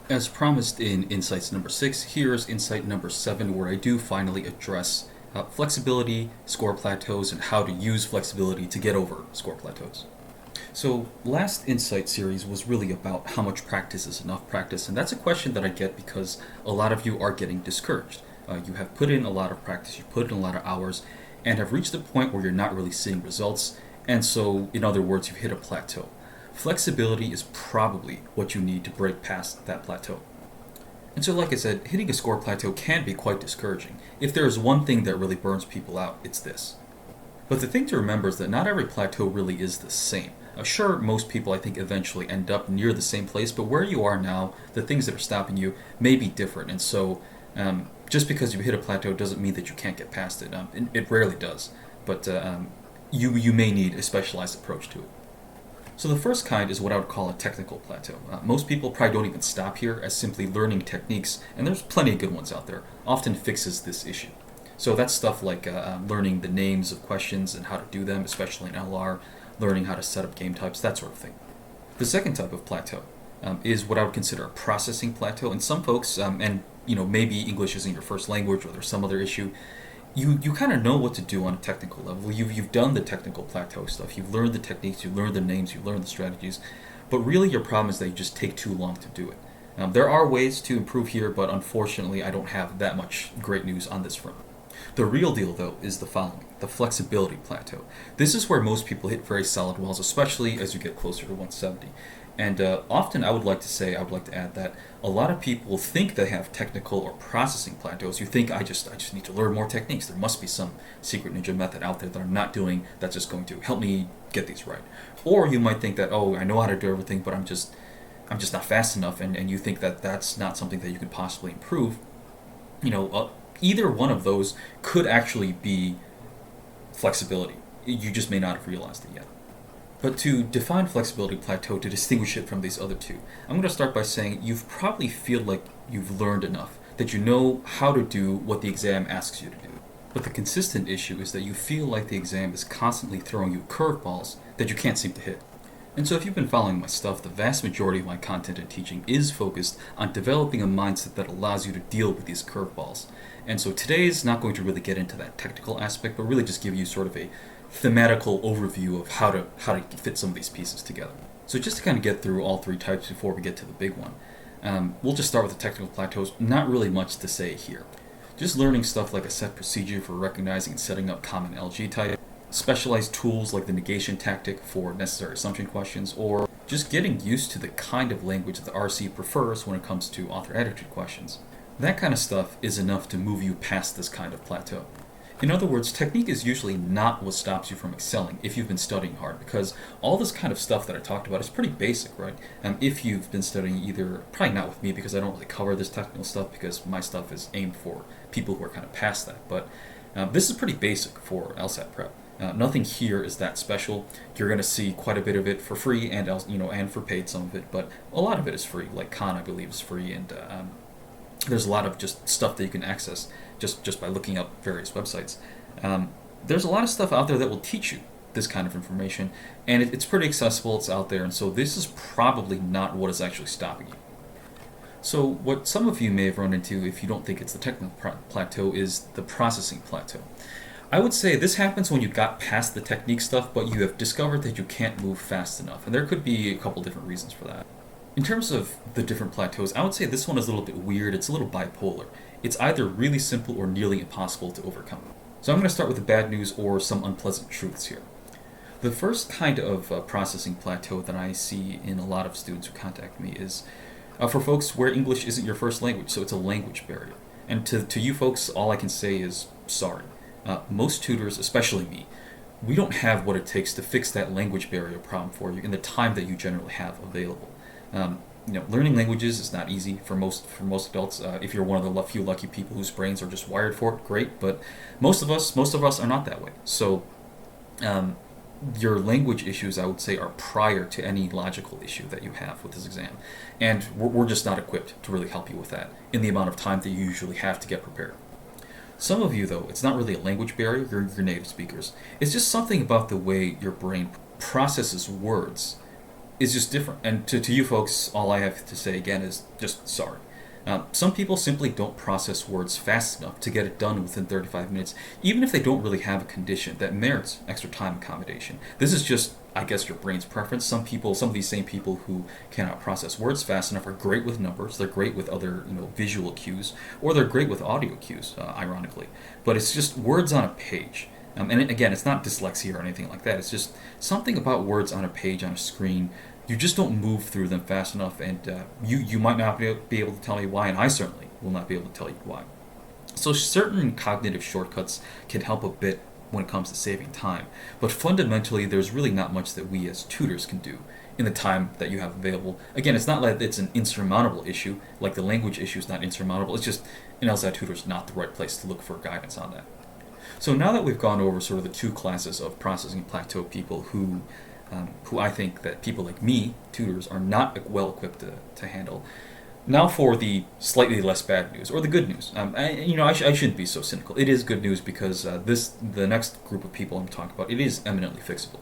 As promised in Insights number 6, here's Insight number 7, where I do finally address flexibility, score plateaus, and how to use flexibility to get over score plateaus. So, last Insight series was really about how much practice is enough practice, and that's a question that I get because a lot of you are getting discouraged. You have put in a lot of practice, you put in a lot of hours, and have reached a point where you're not really seeing results, and so, in other words, you've hit a plateau. Flexibility is probably what you need to break past that plateau. And so, like I said, hitting a score plateau can be quite discouraging. If there is one thing that really burns people out, it's this. But the thing to remember is that not every plateau really is the same. Sure, most people I think eventually end up near the same place, but where you are now, the things that are stopping you may be different. And so, just because you hit a plateau doesn't mean that you can't get past it. It rarely does, but you may need a specialized approach to it. So the first kind is what I would call a technical plateau. Most people probably don't even stop here, as simply learning techniques, and there's plenty of good ones out there, often fixes this issue. So that's stuff like learning the names of questions and how to do them, especially in LR, learning how to set up game types, that sort of thing. The second type of plateau is what I would consider a processing plateau, and some folks, and maybe English isn't your first language or there's some other issue, you kind of know what to do on a technical level. You've done the technical plateau stuff. You've learned the techniques. You've learned the names. You've learned the strategies. But really, your problem is that you just take too long to do it. There are ways to improve here, but unfortunately, I don't have that much great news on this front. The real deal, though, is the following: the flexibility plateau. This is where most people hit very solid walls, especially as you get closer to 170. And often I would like to add that a lot of people think they have technical or processing plateaus. You think, I just need to learn more techniques. There must be some secret ninja method out there that I'm not doing that's just going to help me get these right. Or you might think that, I know how to do everything, but I'm just not fast enough, and you think that that's not something that you could possibly improve. Either one of those could actually be flexibility. You just may not have realized it yet. But to define flexibility plateau, to distinguish it from these other two, I'm going to start by saying you probably feel like you've learned enough, that you know how to do what the exam asks you to do. But the consistent issue is that you feel like the exam is constantly throwing you curveballs that you can't seem to hit. And so if you've been following my stuff, the vast majority of my content and teaching is focused on developing a mindset that allows you to deal with these curveballs. And so today is not going to really get into that technical aspect, but really just give you sort of a thematical overview of how to fit some of these pieces together. So just to kind of get through all three types before we get to the big one, we'll just start with the technical plateaus. Not really much to say here. Just learning stuff like a set procedure for recognizing and setting up common LG type, specialized tools like the negation tactic for necessary assumption questions, or just getting used to the kind of language that the RC prefers when it comes to author attitude questions. That kind of stuff is enough to move you past this kind of plateau. In other words, technique is usually not what stops you from excelling if you've been studying hard, because all this kind of stuff that I talked about is pretty basic, right? If you've been studying either, probably not with me because I don't really cover this technical stuff because my stuff is aimed for people who are kind of past that, but this is pretty basic for LSAT prep. Nothing here is that special. You're going to see quite a bit of it for free and for paid, some of it, but a lot of it is free. Like Khan, I believe, is free, and there's a lot of just stuff that you can access just by looking up various websites. There's a lot of stuff out there that will teach you this kind of information, and it's pretty accessible, it's out there, and so this is probably not what is actually stopping you. So what some of you may have run into, if you don't think it's the technical plateau, is the processing plateau. I would say this happens when you got past the technique stuff, but you have discovered that you can't move fast enough, and there could be a couple different reasons for that. In terms of the different plateaus, I would say this one is a little bit weird. It's a little bipolar. It's either really simple or nearly impossible to overcome. So I'm going to start with the bad news or some unpleasant truths here. The first kind of processing plateau that I see in a lot of students who contact me is for folks where English isn't your first language, so it's a language barrier. And to you folks, all I can say is sorry. Most tutors, especially me, we don't have what it takes to fix that language barrier problem for you in the time that you generally have available. Learning languages is not easy for most adults. If you're one of the few lucky people whose brains are just wired for it, great. But most of us are not that way. So your language issues, I would say, are prior to any logical issue that you have with this exam, and we're just not equipped to really help you with that in the amount of time that you usually have to get prepared. Some of you, though, it's not really a language barrier. You're native speakers. It's just something about the way your brain processes words is just different. And to you folks, all I have to say again is just sorry. Some people simply don't process words fast enough to get it done within 35 minutes, even if they don't really have a condition that merits extra time accommodation. This is just, I guess, your brain's preference. Some of these same people who cannot process words fast enough are great with numbers. They're great with other, visual cues, or they're great with audio cues, ironically. But it's just words on a page. And again, it's not dyslexia or anything like that. It's just something about words on a page, on a screen. You just don't move through them fast enough, and you might not be able to tell me why, and I certainly will not be able to tell you why. So certain cognitive shortcuts can help a bit when it comes to saving time, but fundamentally there's really not much that we as tutors can do in the time that you have available. Again, it's not like it's an insurmountable issue, like the language issue is not insurmountable, it's just an LSAT tutor is not the right place to look for guidance on that. So now that we've gone over sort of the two classes of processing plateau people who I think that people like me, tutors, are not well equipped to handle. Now for the slightly less bad news, or the good news. I shouldn't be so cynical. It is good news because the next group of people I'm talking about, it is eminently fixable.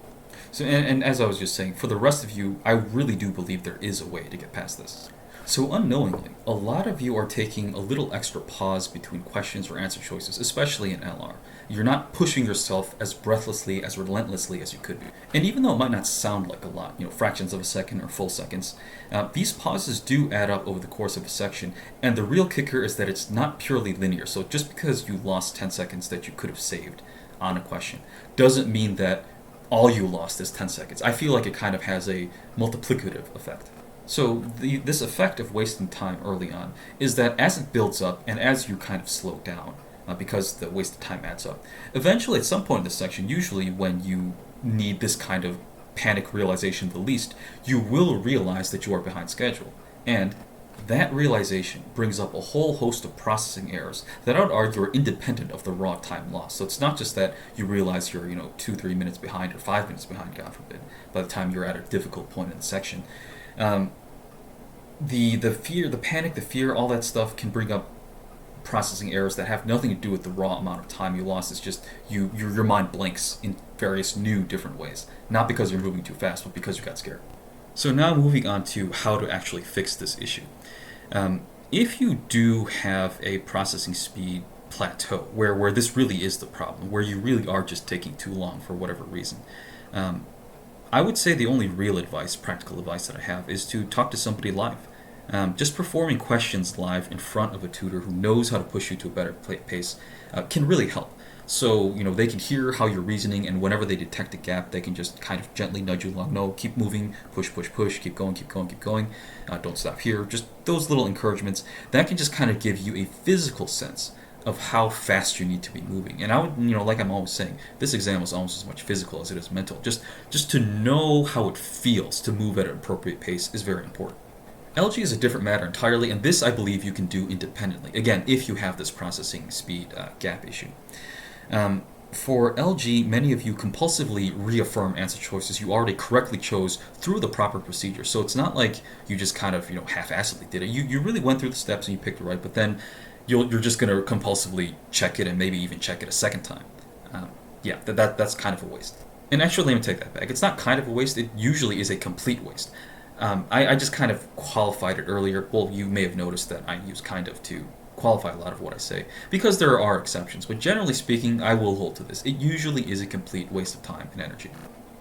So, and as I was just saying, for the rest of you, I really do believe there is a way to get past this. So unknowingly, a lot of you are taking a little extra pause between questions or answer choices, especially in LR. You're not pushing yourself as breathlessly, as relentlessly as you could be. And even though it might not sound like a lot, fractions of a second or full seconds, these pauses do add up over the course of a section, and the real kicker is that it's not purely linear. So just because you lost 10 seconds that you could have saved on a question doesn't mean that all you lost is 10 seconds. I feel like it kind of has a multiplicative effect. So this effect of wasting time early on is that as it builds up and as you kind of slow down, because the wasted time adds up, eventually at some point in this section, usually when you need this kind of panic realization the least, you will realize that you are behind schedule. And that realization brings up a whole host of processing errors that I would argue are independent of the raw time loss. So it's not just that you realize you're 2-3 minutes behind or 5 minutes behind, God forbid, by the time you're at a difficult point in the section. The fear, the panic, the fear, all that stuff can bring up processing errors that have nothing to do with the raw amount of time you lost. It's just your mind blanks in various new different ways. Not because you're moving too fast, but because you got scared. So now moving on to how to actually fix this issue. If you do have a processing speed plateau, where this really is the problem, where you really are just taking too long for whatever reason, I would say the only real advice, practical advice that I have, is to talk to somebody live. Just performing questions live in front of a tutor who knows how to push you to a better pace can really help. So, they can hear how you're reasoning, and whenever they detect a gap, they can just kind of gently nudge you along. No, keep moving, push, push, push, keep going, keep going, keep going. Don't stop here. Just those little encouragements. That can just kind of give you a physical sense of how fast you need to be moving. And I would, like I'm always saying, this exam is almost as much physical as it is mental. Just to know how it feels to move at an appropriate pace is very important. LG is a different matter entirely, and this I believe you can do independently. Again, if you have this processing speed gap issue. For LG, many of you compulsively reaffirm answer choices you already correctly chose through the proper procedure. So it's not like you just kind of half-assedly did it. You really went through the steps and you picked it right, but then you're just going to compulsively check it and maybe even check it a second time. That's kind of a waste. And actually, let me take that back. It's not kind of a waste. It usually is a complete waste. I just kind of qualified it earlier. Well, you may have noticed that I use kind of to qualify a lot of what I say, because there are exceptions, but generally speaking, I will hold to this. It usually is a complete waste of time and energy.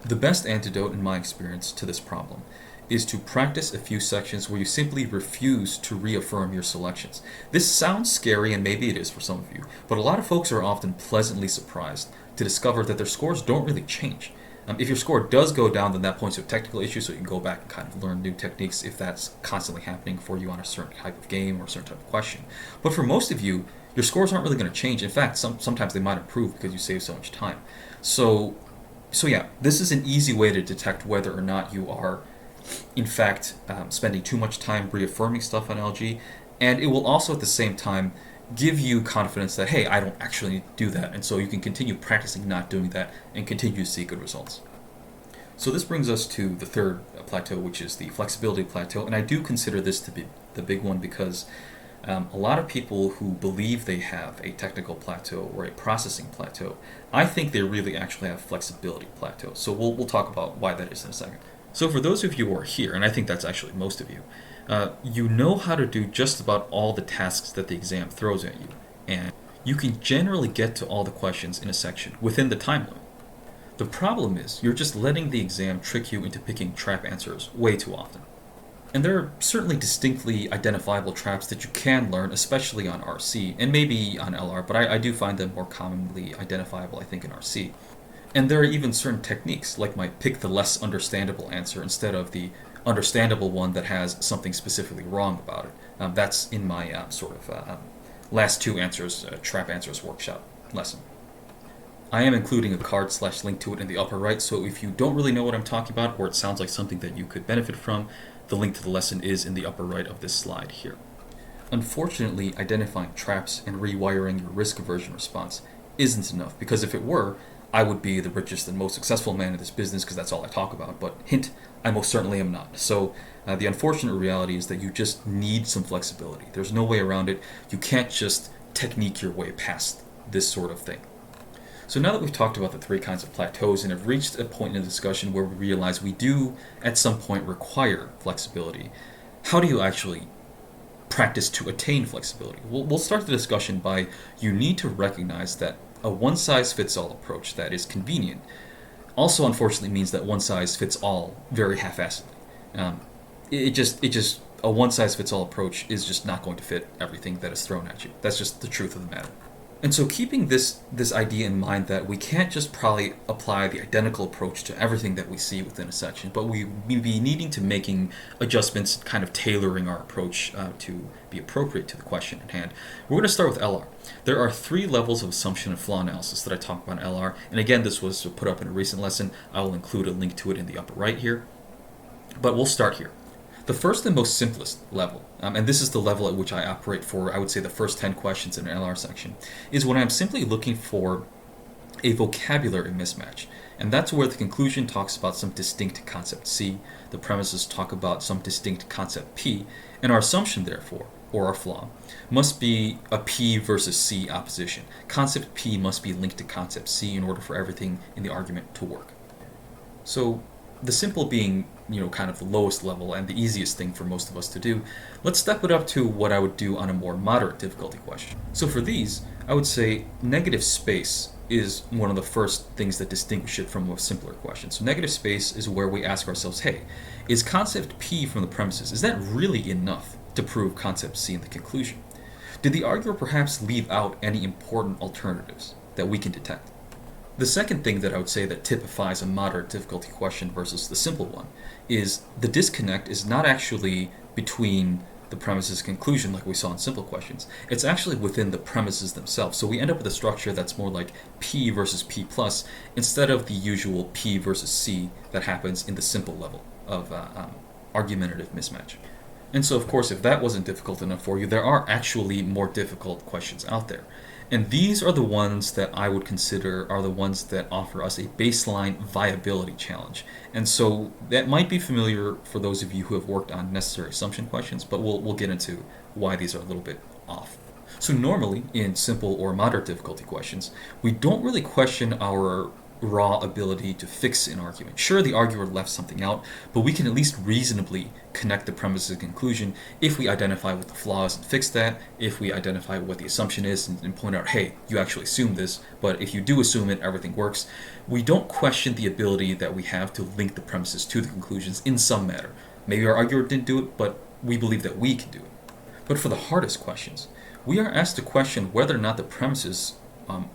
The best antidote, in my experience, to this problem is to practice a few sections where you simply refuse to reaffirm your selections. This sounds scary, and maybe it is for some of you, but a lot of folks are often pleasantly surprised to discover that their scores don't really change. If your score does go down, then that points to a technical issue, so you can go back and kind of learn new techniques if that's constantly happening for you on a certain type of game or a certain type of question. But for most of you, your scores aren't really going to change. In fact, sometimes they might improve because you save so much time. So yeah, this is an easy way to detect whether or not you are, in fact, spending too much time reaffirming stuff on LG, and it will also at the same time give you confidence that, hey, I don't actually need to do that, and so you can continue practicing not doing that and continue to see good results. So this brings us to the third plateau, which is the flexibility plateau, and I do consider this to be the big one because a lot of people who believe they have a technical plateau or a processing plateau, I think they really actually have flexibility plateau. So we'll talk about why that is in a second. So for those of you who are here, and I think that's actually most of you, you know how to do just about all the tasks that the exam throws at you, and you can generally get to all the questions in a section within the time limit. The problem is you're just letting the exam trick you into picking trap answers way too often. And there are certainly distinctly identifiable traps that you can learn, especially on RC, and maybe on LR, but I do find them more commonly identifiable, I think, in RC. And there are even certain techniques, like my pick the less understandable answer instead of the understandable one that has something specifically wrong about it. That's in my last two answers, trap answers workshop lesson. I am including a card/link to it in the upper right, so if you don't really know what I'm talking about, or it sounds like something that you could benefit from, the link to the lesson is in the upper right of this slide here. Unfortunately, identifying traps and rewiring your risk aversion response isn't enough, because if it were, I would be the richest and most successful man in this business because that's all I talk about, but hint, I most certainly am not. So the unfortunate reality is that you just need some flexibility. There's no way around it. You can't just technique your way past this sort of thing. So now that we've talked about the three kinds of plateaus and have reached a point in the discussion where we realize we do at some point require flexibility, how do you actually practice to attain flexibility? We'll start the discussion by you need to recognize that a one-size-fits-all approach that is convenient also unfortunately means that one-size-fits-all very half-assedly. A one-size-fits-all approach is just not going to fit everything that is thrown at you. That's just the truth of the matter. And so keeping this idea in mind that we can't just probably apply the identical approach to everything that we see within a section, but we be needing to making adjustments, kind of tailoring our approach to be appropriate to the question at hand. We're going to start with LR. There are three levels of assumption and flaw analysis that I talk about in LR, and again, this was put up in a recent lesson. I will include a link to it in the upper right here, but we'll start here. The first and most simplest level, and this is the level at which I operate for, I would say, the first 10 questions in an LR section, is when I'm simply looking for a vocabulary mismatch. And that's where the conclusion talks about some distinct concept C, the premises talk about some distinct concept P, and our assumption, therefore, or our flaw, must be a P versus C opposition. Concept P must be linked to concept C in order for everything in the argument to work. So the simple being, kind of the lowest level and the easiest thing for most of us to do, let's step it up to what I would do on a more moderate difficulty question. So for these, I would say negative space is one of the first things that distinguish it from a simpler question. So negative space is where we ask ourselves, hey, is concept P from the premises, is that really enough to prove concept C in the conclusion? Did the arguer perhaps leave out any important alternatives that we can detect? The second thing that I would say that typifies a moderate difficulty question versus the simple one is the disconnect is not actually between the premises and conclusion like we saw in simple questions. It's actually within the premises themselves. So we end up with a structure that's more like P versus P plus instead of the usual P versus C that happens in the simple level of argumentative mismatch. And so, of course, if that wasn't difficult enough for you, there are actually more difficult questions out there. And these are the ones that I would consider are the ones that offer us a baseline viability challenge. And so that might be familiar for those of you who have worked on necessary assumption questions, but we'll get into why these are a little bit off. So normally, in simple or moderate difficulty questions, we don't really question our raw ability to fix an argument. Sure, the arguer left something out, but we can at least reasonably connect the premise and conclusion if we identify what the flaw is and fix that, if we identify what the assumption is and point out, hey, you actually assumed this, but if you do assume it, everything works. We don't question the ability that we have to link the premises to the conclusions in some manner. Maybe our arguer didn't do it, but we believe that we can do it. But for the hardest questions, we are asked to question whether or not the premises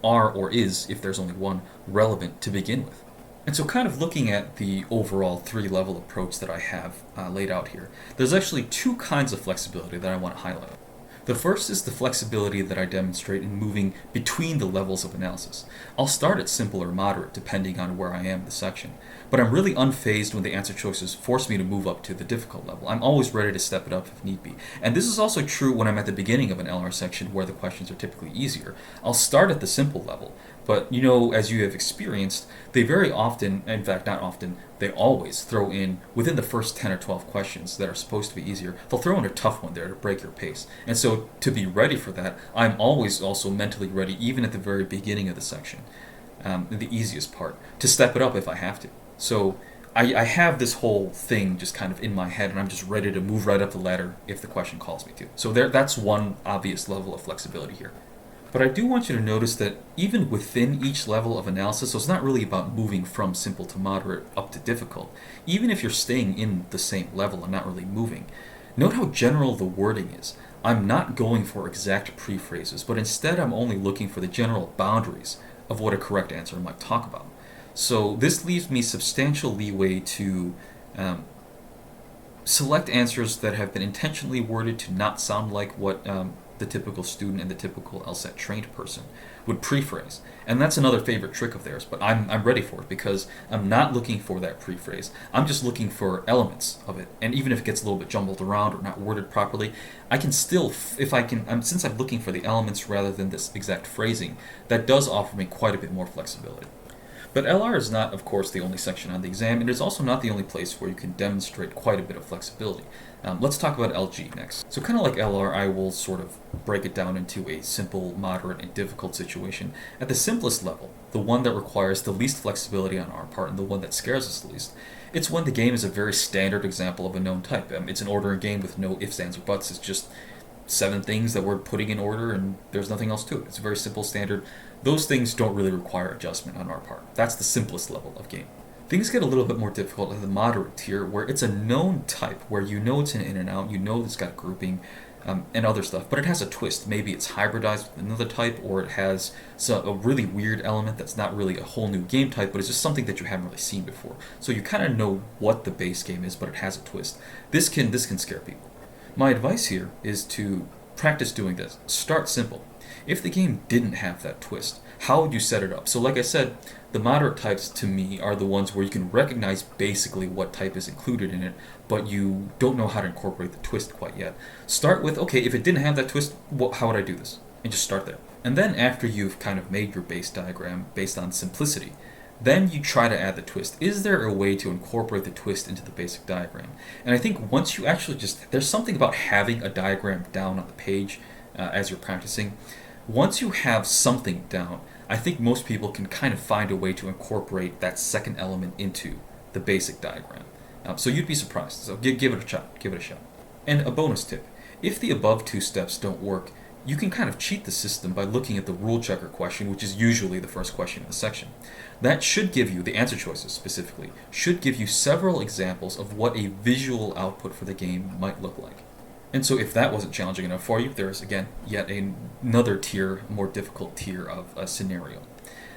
are or is, if there's only one, relevant to begin with. And so kind of looking at the overall three-level approach that I have laid out here, there's actually two kinds of flexibility that I want to highlight. The first is the flexibility that I demonstrate in moving between the levels of analysis. I'll start at simple or moderate depending on where I am in the section, but I'm really unfazed when the answer choices force me to move up to the difficult level. I'm always ready to step it up if need be. And this is also true when I'm at the beginning of an LR section where the questions are typically easier. I'll start at the simple level, but as you have experienced, they very often, in fact not often, they always throw in, within the first 10 or 12 questions that are supposed to be easier, they'll throw in a tough one there to break your pace. And so to be ready for that, I'm always also mentally ready, even at the very beginning of the section, the easiest part, to step it up if I have to. So I have this whole thing just kind of in my head, and I'm just ready to move right up the ladder if the question calls me to. So that's one obvious level of flexibility here. But I do want you to notice that even within each level of analysis, so it's not really about moving from simple to moderate up to difficult, even if you're staying in the same level and not really moving, note how general the wording is. I'm not going for exact prephrases, but instead I'm only looking for the general boundaries of what a correct answer might talk about. So this leaves me substantial leeway to select answers that have been intentionally worded to not sound like what the typical student and the typical LSAT trained person would prephrase. And that's another favorite trick of theirs, but I'm ready for it because I'm not looking for that prephrase. I'm just looking for elements of it. And even if it gets a little bit jumbled around or not worded properly, I can still, if I can, since I'm looking for the elements rather than this exact phrasing, that does offer me quite a bit more flexibility. But LR is not, of course, the only section on the exam, and it is also not the only place where you can demonstrate quite a bit of flexibility. Let's talk about LG next. So kind of like LR, I will sort of break it down into a simple, moderate, and difficult situation. At the simplest level, the one that requires the least flexibility on our part and the one that scares us the least, it's when the game is a very standard example of a known type. It's an ordering game with no ifs, ands, or buts. It's just 7 things that we're putting in order, and there's nothing else to it. It's a very simple standard. Those things don't really require adjustment on our part. That's the simplest level of game. Things get a little bit more difficult at the moderate tier, where it's a known type, where you know it's an in and out, you know it's got grouping, and other stuff, but it has a twist. Maybe it's hybridized with another type, or it has a really weird element that's not really a whole new game type, but it's just something that you haven't really seen before. So you kind of know what the base game is, but it has a twist. This can scare people. My advice here is to practice doing this. Start simple. If the game didn't have that twist, how would you set it up? So like I said, the moderate types to me are the ones where you can recognize basically what type is included in it, but you don't know how to incorporate the twist quite yet. Start with, okay, if it didn't have that twist, how would I do this? And just start there. And then after you've kind of made your base diagram based on simplicity, then you try to add the twist. Is there a way to incorporate the twist into the basic diagram? And I think once you actually there's something about having a diagram down on the page as you're practicing. Once you have something down, I think most people can kind of find a way to incorporate that second element into the basic diagram. So you'd be surprised. So give it a shot. Give it a shot. And a bonus tip. If the above 2 steps don't work, you can kind of cheat the system by looking at the rule checker question, which is usually the first question in the section. That should give you, the answer choices specifically, should give you several examples of what a visual output for the game might look like. And so if that wasn't challenging enough for you, there's, again, yet another tier, more difficult tier of a scenario.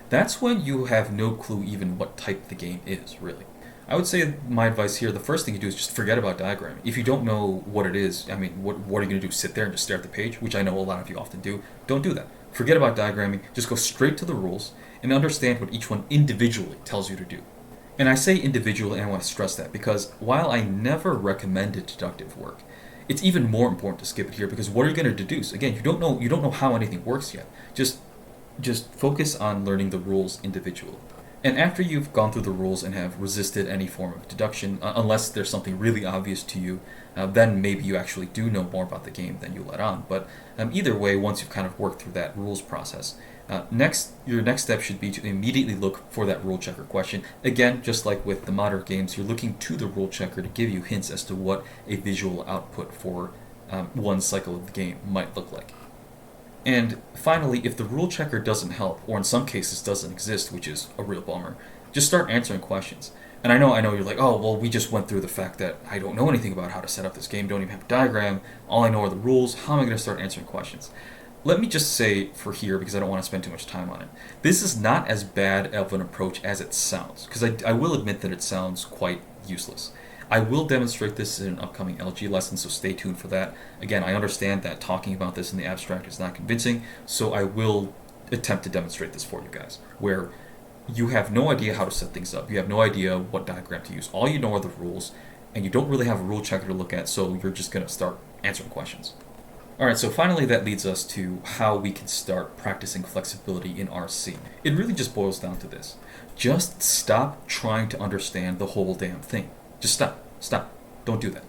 That's when you have no clue even what type the game is, really. I would say my advice here, the first thing you do is just forget about diagramming. If you don't know what it is, I mean, what are you going to do? Sit there and just stare at the page, which I know a lot of you often do. Don't do that. Forget about diagramming. Just go straight to the rules and understand what each one individually tells you to do. And I say individually, and I want to stress that, because while I never recommended deductive work, it's even more important to skip it here, because what are you going to deduce? Again, you don't know how anything works yet. Just focus on learning the rules individually. And after you've gone through the rules and have resisted any form of deduction, unless there's something really obvious to you, then maybe you actually do know more about the game than you let on. But either way, once you've kind of worked through that rules process, your next step should be to immediately look for that rule checker question. Again, just like with the moderate games, you're looking to the rule checker to give you hints as to what a visual output for one cycle of the game might look like. And finally, if the rule checker doesn't help, or in some cases doesn't exist, which is a real bummer, just start answering questions. And I know you're like, oh, well, we just went through the fact that I don't know anything about how to set up this game, don't even have a diagram, all I know are the rules, how am I going to start answering questions? Let me just say for here, because I don't want to spend too much time on it, this is not as bad of an approach as it sounds, because I will admit that it sounds quite useless. I will demonstrate this in an upcoming LG lesson, so stay tuned for that. Again, I understand that talking about this in the abstract is not convincing, so I will attempt to demonstrate this for you guys, where you have no idea how to set things up, you have no idea what diagram to use, all you know are the rules, and you don't really have a rule checker to look at, so you're just going to start answering questions. Alright, so finally that leads us to how we can start practicing flexibility in RC. It really just boils down to this. Just stop trying to understand the whole damn thing. Just stop. Don't do that.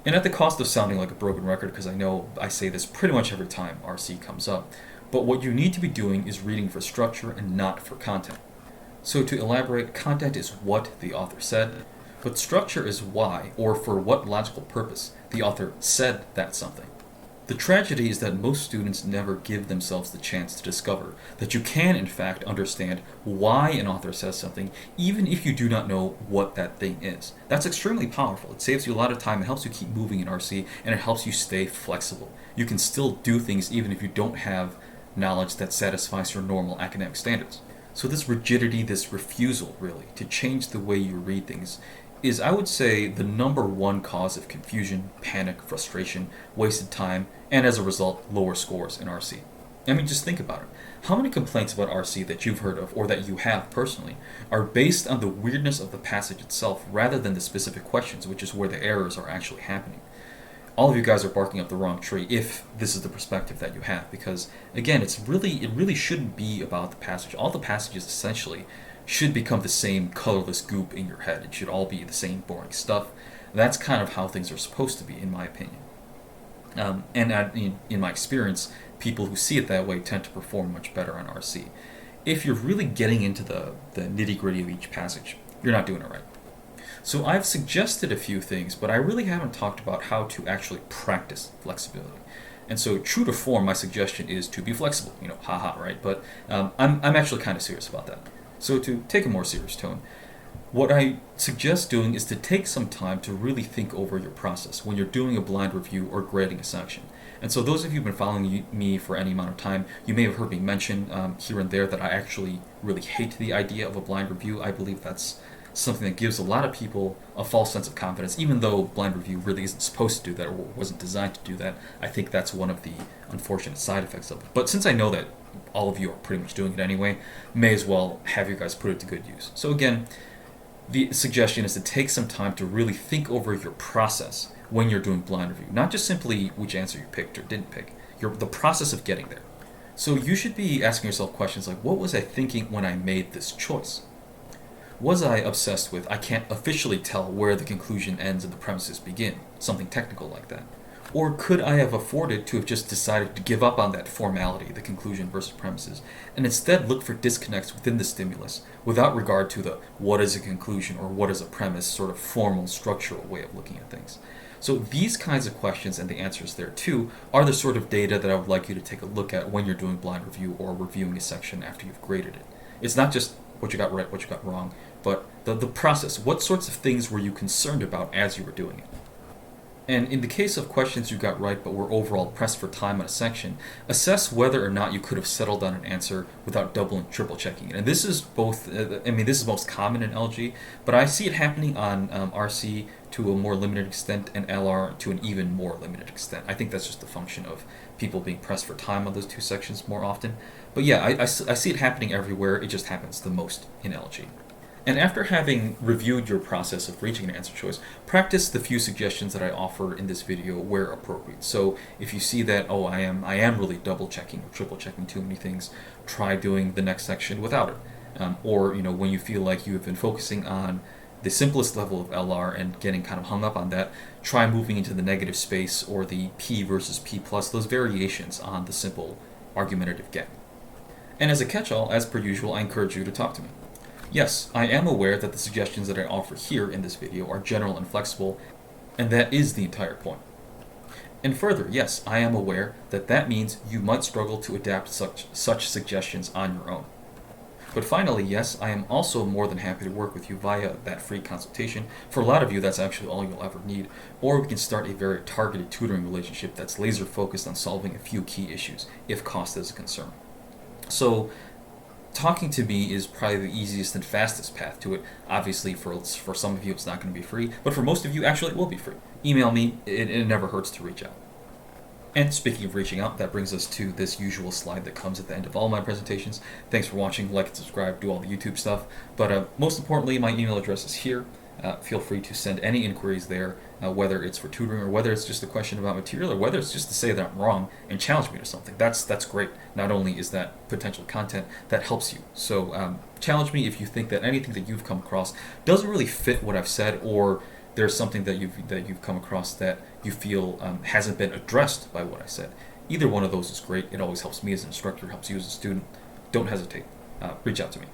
And at the cost of sounding like a broken record, because I know I say this pretty much every time RC comes up, but what you need to be doing is reading for structure and not for content. So to elaborate, content is what the author said, but structure is why, or for what logical purpose, the author said that something. The tragedy is that most students never give themselves the chance to discover that you can, in fact, understand why an author says something, even if you do not know what that thing is. That's extremely powerful. It saves you a lot of time, it helps you keep moving in RC, and it helps you stay flexible. You can still do things even if you don't have knowledge that satisfies your normal academic standards. So this rigidity, this refusal, really, to change the way you read things is, I would say, the number one cause of confusion, panic, frustration, wasted time, and as a result, lower scores in RC. I mean, just think about it. How many complaints about RC that you've heard of, or that you have personally, are based on the weirdness of the passage itself rather than the specific questions, which is where the errors are actually happening? All of you guys are barking up the wrong tree if this is the perspective that you have, because again, it really shouldn't be about the passage. All the passages essentially should become the same colorless goop in your head. It should all be the same boring stuff. That's kind of how things are supposed to be, in my opinion. In my experience, people who see it that way tend to perform much better on RC. If you're really getting into the nitty-gritty of each passage, you're not doing it right. So I've suggested a few things, but I really haven't talked about how to actually practice flexibility. And so, true to form, my suggestion is to be flexible. Haha, right? But I'm actually kind of serious about that. So to take a more serious tone, what I suggest doing is to take some time to really think over your process when you're doing a blind review or grading a section. And so those of you who've been following me for any amount of time, you may have heard me mention here and there that I actually really hate the idea of a blind review. I believe that's something that gives a lot of people a false sense of confidence, even though blind review really isn't supposed to do that or wasn't designed to do that. I think that's one of the unfortunate side effects of it. But since I know that all of you are pretty much doing it anyway, may as well have you guys put it to good use. So again, the suggestion is to take some time to really think over your process when you're doing blind review, not just simply which answer you picked or didn't pick, the process of getting there. So you should be asking yourself questions like, what was I thinking when I made this choice? Was I obsessed with, I can't officially tell where the conclusion ends and the premises begin, something technical like that? Or could I have afforded to have just decided to give up on that formality, the conclusion versus premises, and instead look for disconnects within the stimulus without regard to the what is a conclusion or what is a premise sort of formal, structural way of looking at things? So these kinds of questions and the answers there too are the sort of data that I would like you to take a look at when you're doing blind review or reviewing a section after you've graded it. It's not just what you got right, what you got wrong, but the process. What sorts of things were you concerned about as you were doing it? And in the case of questions you got right but were overall pressed for time on a section, assess whether or not you could have settled on an answer without double and triple checking it. And this is both, this is most common in LG, but I see it happening on RC to a more limited extent and LR to an even more limited extent. I think that's just a function of people being pressed for time on those two sections more often. But yeah, I see it happening everywhere, it just happens the most in LG. And after having reviewed your process of reaching an answer choice, practice the few suggestions that I offer in this video where appropriate. So if you see that, oh, I am really double checking or triple checking too many things, try doing the next section without it. Or when you feel like you have been focusing on the simplest level of LR and getting kind of hung up on that, try moving into the negative space or the P versus P plus, those variations on the simple argumentative get. And as a catch-all, as per usual, I encourage you to talk to me. Yes, I am aware that the suggestions that I offer here in this video are general and flexible, and that is the entire point. And further, yes, I am aware that that means you might struggle to adapt such suggestions on your own. But finally, yes, I am also more than happy to work with you via that free consultation. For a lot of you, that's actually all you'll ever need. Or we can start a very targeted tutoring relationship that's laser focused on solving a few key issues, if cost is a concern. So, talking to me is probably the easiest and fastest path to it. Obviously, for some of you, it's not going to be free, but for most of you, actually, it will be free. Email me, it never hurts to reach out. And speaking of reaching out, that brings us to this usual slide that comes at the end of all my presentations. Thanks for watching, like and subscribe, do all the YouTube stuff. But most importantly, my email address is here. Feel free to send any inquiries there, whether it's for tutoring or whether it's just a question about material or whether it's just to say that I'm wrong and challenge me to something. That's great. Not only is that potential content, that helps you. So challenge me if you think that anything that you've come across doesn't really fit what I've said, or there's something that you've come across that you feel hasn't been addressed by what I said. Either one of those is great. It always helps me as an instructor, helps you as a student. Don't hesitate. Reach out to me.